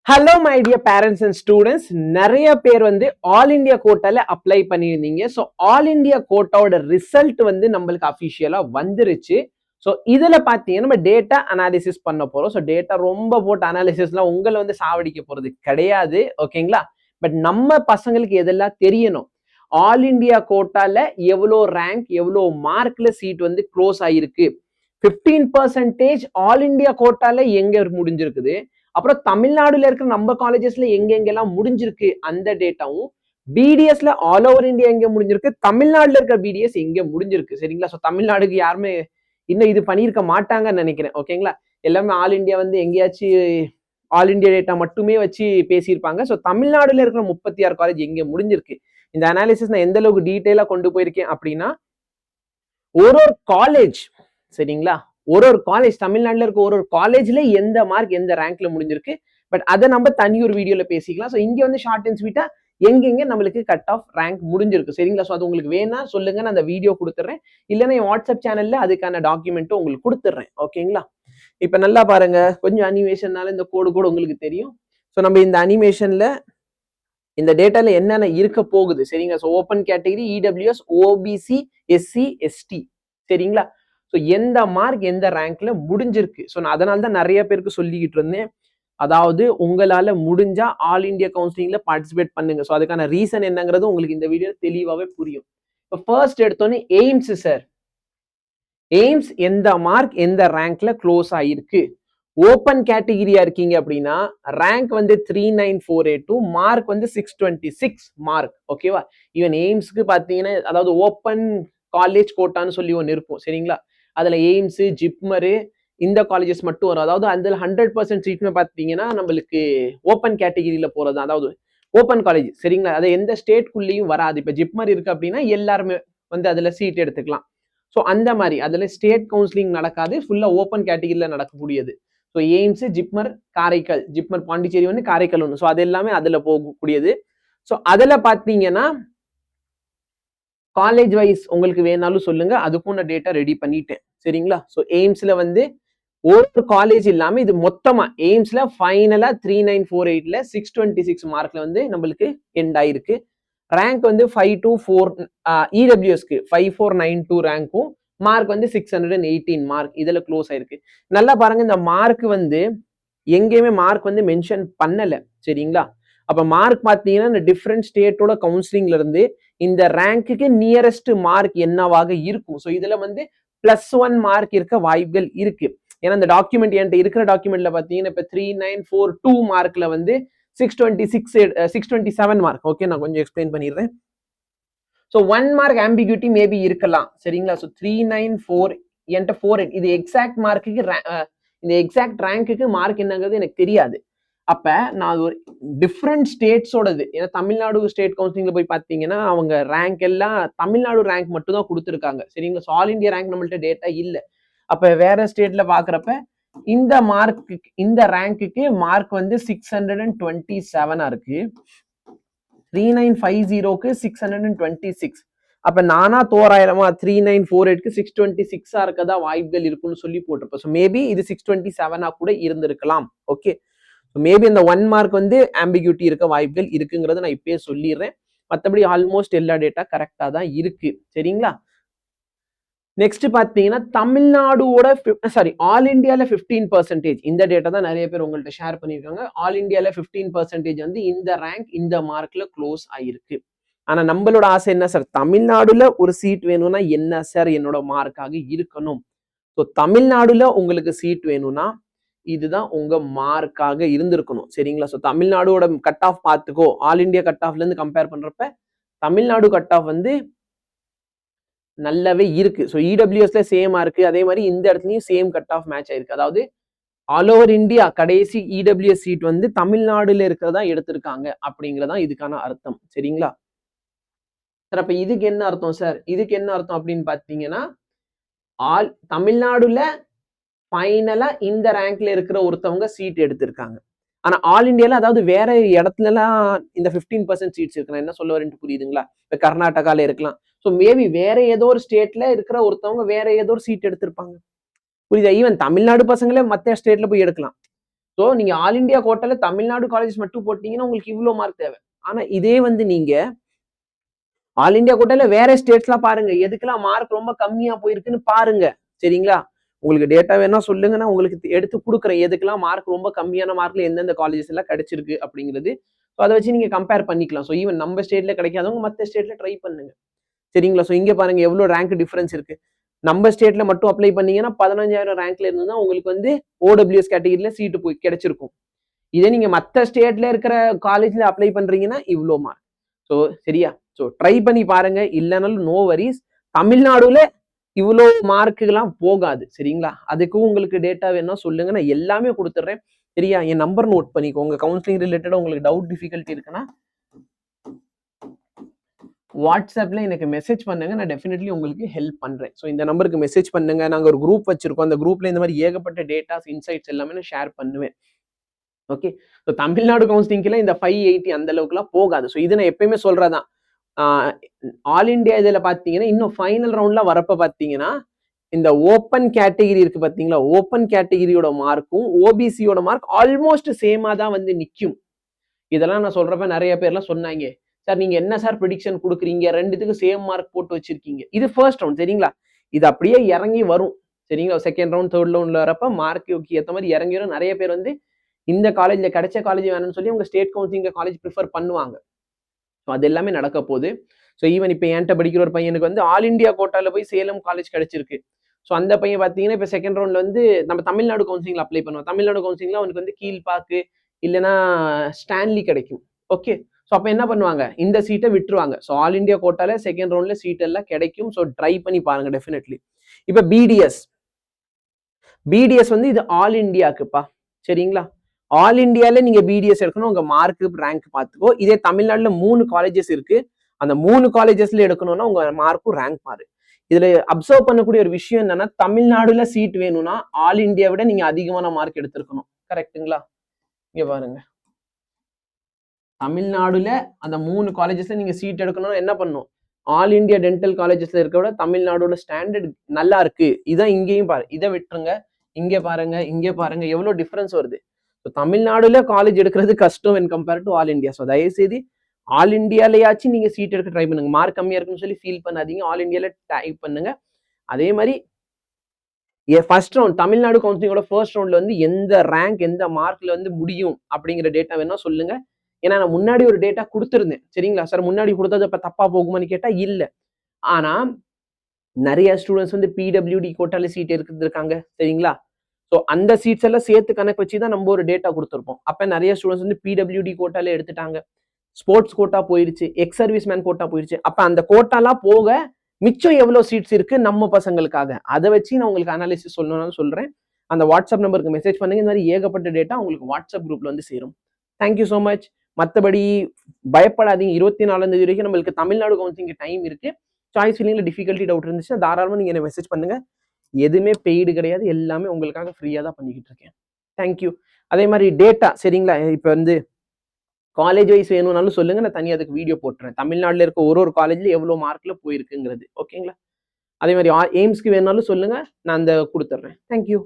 Hello my dear parents and students. நிறைய பேர் வந்து ஆல் இண்டியா கோட்டால அப்ளை பண்ணியிருந்தீங்க. ஸோ ஆல் இண்டியா கோட்டாவோட ரிசல்ட் வந்து நம்மளுக்கு அஃபிஷியலா வந்துருச்சு. ஸோ இதுல பார்த்தீங்கன்னா நம்ம டேட்டா அனாலிசிஸ் பண்ண போறோம். ஸோ டேட்டா ரொம்ப போட்டு அனாலிசிஸ்லாம் உங்களை வந்து சாவடிக்க போறது கிடையாது, ஓகேங்களா? பட் நம்ம பசங்களுக்கு எதெல்லாம் தெரியணும், ஆல் இண்டியா கோட்டால எவ்வளோ ரேங்க் எவ்வளோ மார்க்ல சீட் வந்து க்ளோஸ் ஆயிருக்கு, 15% ஆல் இண்டியா கோட்டால எங்க முடிஞ்சிருக்குது, அப்புறம் தமிழ்நாடுல இருக்கிற நம்ம காலேஜஸ்ல எங்கெங்கெல்லாம் முடிஞ்சிருக்கு அந்த டேட்டாவும், பிடிஎஸ்ல ஆல் ஓவர் இந்தியா எங்க முடிஞ்சிருக்கு, தமிழ்நாடுல இருக்கிற பிடிஎஸ் எங்க முடிஞ்சிருக்கு, சரிங்களா? ஸோ தமிழ்நாடுக்கு யாருமே இன்னும் இது பண்ணியிருக்க மாட்டாங்கன்னு நினைக்கிறேன், ஓகேங்களா? எல்லாமே ஆல் இந்தியா வந்து எங்கேயாச்சும் ஆல் இந்தியா டேட்டா மட்டுமே வச்சு பேசியிருப்பாங்க. ஸோ தமிழ்நாடுல இருக்கிற 36 காலேஜ் எங்க முடிஞ்சிருக்கு, இந்த அனாலிசிஸ் நான் எந்த அளவுக்கு டீட்டெயிலா கொண்டு போயிருக்கேன் அப்படின்னா, ஒரு காலேஜ், சரிங்களா, ஒரு காலேஜ் தமிழ்நாட்டில் இருக்க ஒரு காலேஜ்ல எந்த மார்க் எந்த ரேங்க்ல முடிஞ்சிருக்கு, பட் அதை நம்ம தனி ஒரு வீடியோல பேசிக்கலாம். ஸோ இங்க வந்து ஷார்ட் அண்ட் ஸ்வீட்டா எங்கெங்க நம்மளுக்கு கட் ஆஃப் ரேங்க் முடிஞ்சிருக்கு, சரிங்களா? ஸோ அது உங்களுக்கு வேணா சொல்லுங்க, நான் அந்த வீடியோ கொடுத்துட்றேன். இல்லைன்னா என் வாட்ஸ்அப் சேனல்ல அதுக்கான டாக்குமெண்ட்டும் உங்களுக்கு கொடுத்துட்றேன், ஓகேங்களா? இப்ப நல்லா பாருங்க, கொஞ்சம் அனிமேஷன்னால இந்த கோடு கூட உங்களுக்கு தெரியும். ஸோ நம்ம இந்த அனிமேஷன்ல இந்த டேட்டால என்னென்ன இருக்க போகுது, சரிங்களா? So open category, EWS, OBC, SC, ST, சரிங்களா? ஸோ எந்த மார்க் எந்த ரேங்க்ல முடிஞ்சிருக்கு. ஸோ நான் அதனால தான் நிறைய பேருக்கு சொல்லிக்கிட்டு இருந்தேன், அதாவது உங்களால முடிஞ்சா ஆல் இண்டியா கவுன்சிலிங்ல பார்ட்டிசிபேட் பண்ணுங்க. ஸோ அதுக்கான ரீசன் என்னங்கிறது உங்களுக்கு இந்த வீடியோ தெளிவாகவே புரியும். இப்போ ஃபர்ஸ்ட் எடுத்தோன்னே எய்ம்ஸ் சார், எய்ம்ஸ் எந்த மார்க் எந்த ரேங்க்ல க்ளோஸ் ஆயிருக்கு. ஓப்பன் கேட்டகிரியா இருக்கீங்க அப்படின்னா ரேங்க் வந்து 39482, மார்க் வந்து 626 மார்க், ஓகேவா? ஈவன் எய்ம்ஸ்க்கு பார்த்தீங்கன்னா, அதாவது ஓப்பன் காலேஜ் கோட்டான்னு சொல்லி ஒன்று இருக்கும், சரிங்களா? அதுல எய்ம்ஸ், ஜிப்மரு இந்த காலேஜஸ் மட்டும் வரும். அதாவது அதுல 100% சீட்னு பார்த்தீங்கன்னா நம்மளுக்கு ஓப்பன் கேட்டகிரியில போறது, அதாவது ஓப்பன் காலேஜ், சரிங்களா? அது எந்த ஸ்டேட்குள்ளேயும் வராது. இப்போ ஜிப்மர் இருக்கு அப்படின்னா எல்லாருமே வந்து அதுல சீட் எடுத்துக்கலாம். ஸோ அந்த மாதிரி அதுல ஸ்டேட் கவுன்சிலிங் நடக்காது, ஃபுல்லா ஓப்பன் கேட்டகிரியில நடக்கக்கூடியது. So AIIMS, JIPMER, Karaikal, JIPMER Pondicherry வந்து காரைக்கால் ஒன்று. ஸோ அது எல்லாமே அதுல போகக்கூடியது. ஸோ அதுல பார்த்தீங்கன்னா காலேஜ் வைஸ் உங்களுக்கு வேணாலும் சொல்லுங்க, அதுக்கும் நான் டேட்டா ரெடி பண்ணிட்டேன், சரிங்களா? ஸோ எய்ம்ஸ்ல வந்து ஒரு காலேஜ் இல்லாம இது மொத்தமா எய்ம்ஸ்ல ஃபைனலா 3948ல 626 மார்க்ல வந்து நம்மளுக்கு எண்ட் ஆயிருக்கு. ரேங்க் வந்து 524, இடபிள்யூஎஸ்க்கு 5492 ரேங்க்கும், மார்க் வந்து 618 மார்க் இதுல க்ளோஸ் ஆயிருக்கு. நல்லா பாருங்க, இந்த மார்க் வந்து எங்கேயுமே மார்க் வந்து மென்ஷன் பண்ணல, சரிங்களா? அப்ப மார்க் பார்த்தீங்கன்னா இந்த டிஃப்ரெண்ட் ஸ்டேட்டோட கவுன்சிலிங்ல இருந்து இந்த ரேங்க்குக்கு நியரஸ்ட் மார்க் என்னவாக இருக்கும். ஸோ இதுல வந்து +1 மார்க் இருக்க வாய்ப்புகள் இருக்கு. ஏன்னா இந்த டாக்குமெண்ட் என்கிட்ட இருக்கிற டாக்குமெண்ட்ல பார்த்தீங்கன்னா இப்போ 3942 மார்க்ல வந்து 627 மார்க், ஓகே? நான் கொஞ்சம் எக்ஸ்பிளைன் பண்ணிடுறேன். ஸோ 1 மார்க் ஆம்பிகியூட்டி மேபி இருக்கலாம், சரிங்களா? ஸோ 394 என்கிட்ட 48, இது எக்ஸாக்ட் மார்க்குக்கு இந்த எக்ஸாக்ட் ரேங்க்குக்கு மார்க் என்னங்கிறது எனக்கு தெரியாது. அப்ப நான் ஒரு டிஃப்ரெண்ட் ஸ்டேட்ஸோடது, ஏன்னா தமிழ்நாடு ஸ்டேட் கவுன்சிலிங்ல போய் பார்த்தீங்கன்னா அவங்க ரேங்க் எல்லாம் தமிழ்நாடு ரேங்க் மட்டும் தான் கொடுத்துருக்காங்க, சரிங்களா? ஸோ ஆல் இண்டியா ரேங்க் நம்மள்ட்ட டேட்டா இல்லை. அப்ப வேற ஸ்டேட்ல பாக்குறப்ப இந்த மார்க்கு, இந்த ரேங்க்குக்கு மார்க் வந்து 627 இருக்கு, 3950க்கு 626. அப்ப நானா தோராயிரமா 3948க்கு 626 இருக்கதா வாய்ப்புகள் இருக்குன்னு சொல்லி போட்டிருப்பேன். ஸோ மேபி இது 627 கூட இருந்திருக்கலாம், ஓகே? மேபி இந்த 1 மார்க் வந்து ஆம்பிகியூட்டி இருக்க வாய்ப்புகள் இருக்குங்கிறத நான் இப்பயே சொல்லிடுறேன். மற்றபடி ஆல்மோஸ்ட் எல்லா டேட்டா கரெக்டா தான் இருக்கு, சரிங்களா? நெக்ஸ்ட் பாத்தீங்கன்னா தமிழ்நாடோட ஆல் இண்டியால 15%, இந்த டேட்டா தான் நிறைய பேர் உங்கள்ட்ட ஷேர் பண்ணியிருக்காங்க. ஆல் இண்டியால 15% வந்து இந்த ரேங்க் இந்த மார்க்ல க்ளோஸ் ஆயிருக்கு. ஆனா நம்மளோட ஆசை என்ன சார், தமிழ்நாடுல ஒரு சீட் வேணும்னா என்ன சார் என்னோட மார்க்காக இருக்கணும். ஸோ தமிழ்நாடுல உங்களுக்கு சீட் வேணும்னா இதுதான் உங்க மார்க்காக இருந்திருக்கணும், சரிங்களா? ஸோ தமிழ்நாடோட கட் ஆஃப் பார்த்துக்கோ, ஆல் இண்டியா கட் ஆஃப்ல இருந்து கம்பேர் பண்றப்ப தமிழ்நாடு கட் ஆஃப் வந்து நல்லாவே இருக்கு. ஸோ இடபிள்யூஎஸ்ல சேமா இருக்கு, அதே மாதிரி இந்த இடத்துலயும் சேம் கட் ஆஃப் மேட்ச் ஆயிருக்கு. அதாவது ஆல் ஓவர் இந்தியா கடைசி இடபிள்யூஎஸ் சீட் வந்து தமிழ்நாடுல இருக்கிறதா எடுத்திருக்காங்க அப்படிங்கிறதா இதுக்கான அர்த்தம், சரிங்களா? சார் அப்ப இதுக்கு என்ன அர்த்தம் சார், இதுக்கு என்ன அர்த்தம் அப்படின்னு பாத்தீங்கன்னா, தமிழ்நாடுல ஃபைனலா இந்த ரேங்க்ல இருக்கிற ஒருத்தவங்க சீட் எடுத்திருக்காங்க. ஆனா ஆல் இண்டியால, அதாவது வேற இடத்துல எல்லாம் இந்த 15% சீட்ஸ் இருக்கு. நான் என்ன சொல்ல வரேன்னு புரியுதுங்களா? இப்ப கர்நாடகால இருக்கலாம். ஸோ மேபி வேற ஏதோ ஒரு ஸ்டேட்ல இருக்கிற ஒருத்தவங்க வேற ஏதோ ஒரு சீட் எடுத்திருப்பாங்க, புரியுதா? ஈவன் தமிழ்நாடு பசங்களே மற்ற ஸ்டேட்ல போய் எடுக்கலாம். ஸோ நீங்க ஆல் இந்தியா கோட்டால தமிழ்நாடு காலேஜஸ் மட்டும் போட்டீங்கன்னா உங்களுக்கு இவ்வளோ மார்க் தேவை. ஆனா இதே வந்து நீங்க ஆல் இந்தியா கோட்டால வேற ஸ்டேட்ஸ்லாம் பாருங்க, எதுக்கெல்லாம் மார்க் ரொம்ப கம்மியா போயிருக்குன்னு பாருங்க. சரிங்களா? உங்களுக்கு டேட்டா வேணா சொல்லுங்க, நான் உங்களுக்கு எடுத்து கொடுக்குறேன். எதுக்கெல்லாம் மார்க் ரொம்ப கம்மியான மார்க்ல எந்தெந்த காலேஜஸ் எல்லாம் கிடைச்சிருக்கு அப்படிங்கிறது. ஸோ அதை வச்சு நீங்க கம்பேர் பண்ணிக்கலாம். ஸோ ஈவன் நம்ம ஸ்டேட்ல கிடைக்காதவங்க மற்ற ஸ்டேட்ல ட்ரை பண்ணுங்க. சரிங்களா? ஸோ இங்க பாருங்க எவ்வளவு ரேங்க் டிஃபரன்ஸ் இருக்கு. நம்ம ஸ்டேட்ல மட்டும் அப்ளை பண்ணீங்கன்னா 15,000 ரேங்க்ல இருந்து தான் உங்களுக்கு வந்து ஓடபிள்யூஎஸ் கேட்டகரியில சீட்டு போய் கிடைச்சிருக்கும். இதே நீங்க மற்ற ஸ்டேட்ல இருக்கிற காலேஜ்ல அப்ளை பண்றீங்கன்னா இவ்வளோ மார்க். ஸோ சரியா? ஸோ ட்ரை பண்ணி பாருங்க. இல்லைனாலும் நோ வரிஸ். தமிழ்நாடுல இவ்வளோ மார்க்குலாம் போகாது. சரிங்களா? அதுக்கும் உங்களுக்கு டேட்டா வேணா சொல்லுங்க, நான் எல்லாமே கொடுத்துட்றேன். சரியா? என் நம்பர் நோட் பண்ணிக்கோங்க. கவுன்சிலிங் ரிலேட்டடா உங்களுக்கு டவுட் டிஃபிகல்ட்டி இருக்குன்னா வாட்ஸ்அப்ல எனக்கு மெசேஜ் பண்ணுங்க, நான் டெஃபினெட்லி உங்களுக்கு ஹெல்ப் பண்றேன். ஸோ இந்த நம்பருக்கு மெசேஜ் பண்ணுங்க. நாங்க ஒரு குரூப் வச்சிருக்கோம். அந்த குரூப்ல இந்த மாதிரி ஏகப்பட்ட டேட்டாஸ், இன்சைட்ஸ் எல்லாமே நான் ஷேர் பண்ணுவேன். ஓகே. ஸோ தமிழ்நாடு கவுன்சிலிங்ல இந்த 580 அந்த அளவுக்குலாம் போகாது. ஸோ இது நான் எப்பயுமே சொல்றதான். ஆல் இண்டியா இதுல பாத்தீங்கன்னா இன்னும் ஃபைனல் ரவுண்ட்ல வரப்ப பாத்தீங்கன்னா இந்த ஓப்பன் கேட்டகிரி இருக்கு பாத்தீங்களா, ஓப்பன் கேட்டகிரியோட மார்க்கும் ஓபிசியோட மார்க் ஆல்மோஸ்ட் சேமா தான் வந்து நிக்கும். இதெல்லாம் நான் சொல்றப்ப நிறைய பேர்லாம் சொன்னாங்க, சார் நீங்க என்ன சார் ப்ரெடிக்ஷன் கொடுக்குறீங்க, ரெண்டுத்துக்கு சேம் மார்க் போட்டு வச்சிருக்கீங்க. இது ஃபர்ஸ்ட் ரவுண்ட். சரிங்களா? இது அப்படியே இறங்கி வரும். சரிங்களா? செகண்ட் ரவுண்ட் தேர்ட் ரவுண்ட்ல வரப்ப மார்க்கு ஏற்ற மாதிரி இறங்கி வரும். நிறைய பேர் வந்து இந்த காலேஜ்ல கிடைச்ச காலேஜ் வேணும்னு சொல்லி உங்க ஸ்டேட் கவுன்சிலிங் காலேஜ் ப்ரிஃபர் பண்ணுவாங்க. அது எல்லாமே நடக்க போகுது. ஸோ ஈவன் இப்போ என்கிட்ட படிக்கிற ஒரு பையனுக்கு வந்து ஆல் இண்டியா கோட்டால போய் சேலம் காலேஜ் கிடைச்சிருக்கு. ஸோ அந்த பையன் பார்த்தீங்கன்னா இப்போ செகண்ட் ரவுண்ட்ல வந்து நம்ம தமிழ்நாடு கவுன்சிலிங்ல அப்ளை பண்ணுவோம். தமிழ்நாடு கவுன்சிலிங்ல அவனுக்கு வந்து கீழ்பாக்கு இல்லைன்னா ஸ்டான்லி கிடைக்கும். ஓகே. ஸோ அப்போ என்ன பண்ணுவாங்க, இந்த சீட்டை விட்டுருவாங்க. ஸோ ஆல் இண்டியா கோட்டால செகண்ட் ரவுண்ட்ல சீட் எல்லாம் கிடைக்கும். ஸோ ட்ரை பண்ணி பாருங்க டெஃபினெட்லி. இப்போ பிடிஎஸ் வந்து இது ஆல் இண்டியாக்குப்பா. சரிங்களா? ஆல் இண்டியால நீங்க பிடிஎஸ் எடுக்கணும், உங்க மார்க் ரேங்க் பார்த்துக்கோ. இதே தமிழ்நாடுல 3 காலேஜஸ் இருக்கு. அந்த 3 காலேஜஸ்ல எடுக்கணும்னா உங்க மார்க்கும் ரேங்க் மாறு. இதுல அப்சர்வ் பண்ணக்கூடிய ஒரு விஷயம் என்னன்னா, தமிழ்நாடுல சீட் வேணும்னா ஆல் இண்டியா விட நீங்க அதிகமான மார்க் எடுத்திருக்கணும். கரெக்ட்டுங்களா? இங்க பாருங்க, தமிழ்நாடுல அந்த 3 காலேஜஸ்ல நீங்க சீட் எடுக்கணும்னா என்ன பண்ணும், ஆல் இண்டியா டென்டல் காலேஜஸ்ல இருக்க விட தமிழ்நாடோட ஸ்டாண்டர்ட் நல்லா இருக்கு. இதான் இங்கேயும் பாரு, இதை விட்டுருங்க. இங்க பாருங்க, இங்க பாருங்க, எவ்வளவு டிஃபரன்ஸ் வருது. தமிழ்நாடுல காலேஜ் எடுக்கிறது கஷ்டம் when compared to all India. So தயவு செய்து ஆல் இண்டியாலயாச்சும் நீங்க சீட் எடுக்க ட்ரை பண்ணுங்க. மார்க் கம்மியா இருக்குன்னு சொல்லி ஃபீல் பண்ணாதீங்க. ஆல் இண்டியால டைப் பண்ணுங்க. அதே மாதிரி ஃபர்ஸ்ட் ரவுண்ட் தமிழ்நாடு கவுன்சிலிங்கோட ஃபர்ஸ்ட் ரவுண்ட்ல வந்து எந்த ரேங்க் எந்த மார்க்ல வந்து முடியும் அப்படிங்கிற டேட்டா வேணா சொல்லுங்க. ஏன்னா நான் முன்னாடி ஒரு டேட்டா கொடுத்துருந்தேன். சரிங்களா சார், முன்னாடி கொடுத்தது இப்ப தப்பா போகுமான்னு கேட்டா இல்ல. ஆனா நிறைய ஸ்டூடெண்ட்ஸ் வந்து பிடபிள்யூடி கோட்டால சீட் இருக்காங்க. சரிங்களா? ஸோ அந்த சீட்ஸ் எல்லாம் சேர்த்து கணக்கு வச்சு தான் நம்ம ஒரு டேட்டா கொடுத்துருப்போம். அப்ப நிறைய ஸ்டூடெண்ட்ஸ் வந்து பிடபிள்யூடி கோட்டால எடுத்துட்டாங்க, ஸ்போர்ட்ஸ் கோட்டா போயிருச்சு, எக்ஸ் சர்வீஸ் மேன் கோட்டா போயிருச்சு. அப்ப அந்த கோட்டாலாம் போக மிச்சம் எவ்வளவு சீட்ஸ் இருக்கு நம்ம பசங்களுக்காக, அதை வச்சு நான் உங்களுக்கு அனாலிசிஸ் சொல்லணும்னு சொல்றேன். அந்த வாட்ஸ்அப் நம்பருக்கு மெசேஜ் பண்ணுங்க. இந்த மாதிரி ஏகப்பட்ட டேட்டா உங்களுக்கு வாட்ஸ்அப் குரூப்ல வந்து சேரும். Thank you so much. மற்றபடி பயப்படாதீங்க. 24ஆம் தேதி வரைக்கும் நம்மளுக்கு தமிழ்நாடு கவுன்சிலிங் டைம் இருக்கு. சாய்ஸ் ஃபில்லிங்ல டிஃபிகல்ட்டி டவுட் இருந்துச்சுன்னா தாராளமாக நீங்க என்ன மெசேஜ் பண்ணுங்க. எதுவுமே பெய்டு கிடையாது, எல்லாமே உங்களுக்காக ஃப்ரீயா தான் பண்ணிக்கிட்டு இருக்கேன். தேங்க்யூ. அதே மாதிரி டேட்டா சரிங்களா, இப்போ வந்து காலேஜ் வைஸ் வேணும்னாலும் சொல்லுங்க, நான் தனியாக அதுக்கு வீடியோ போட்டுறேன். தமிழ்நாட்டில் இருக்க ஒரு காலேஜ்ல எவ்வளோ மார்க்ல போயிருக்குங்கிறது. ஓகேங்களா? அதே மாதிரி எய்ம்ஸ்க்கு வேணும்னாலும் சொல்லுங்க, நான் அந்த கொடுத்துட்றேன். தேங்க்யூ.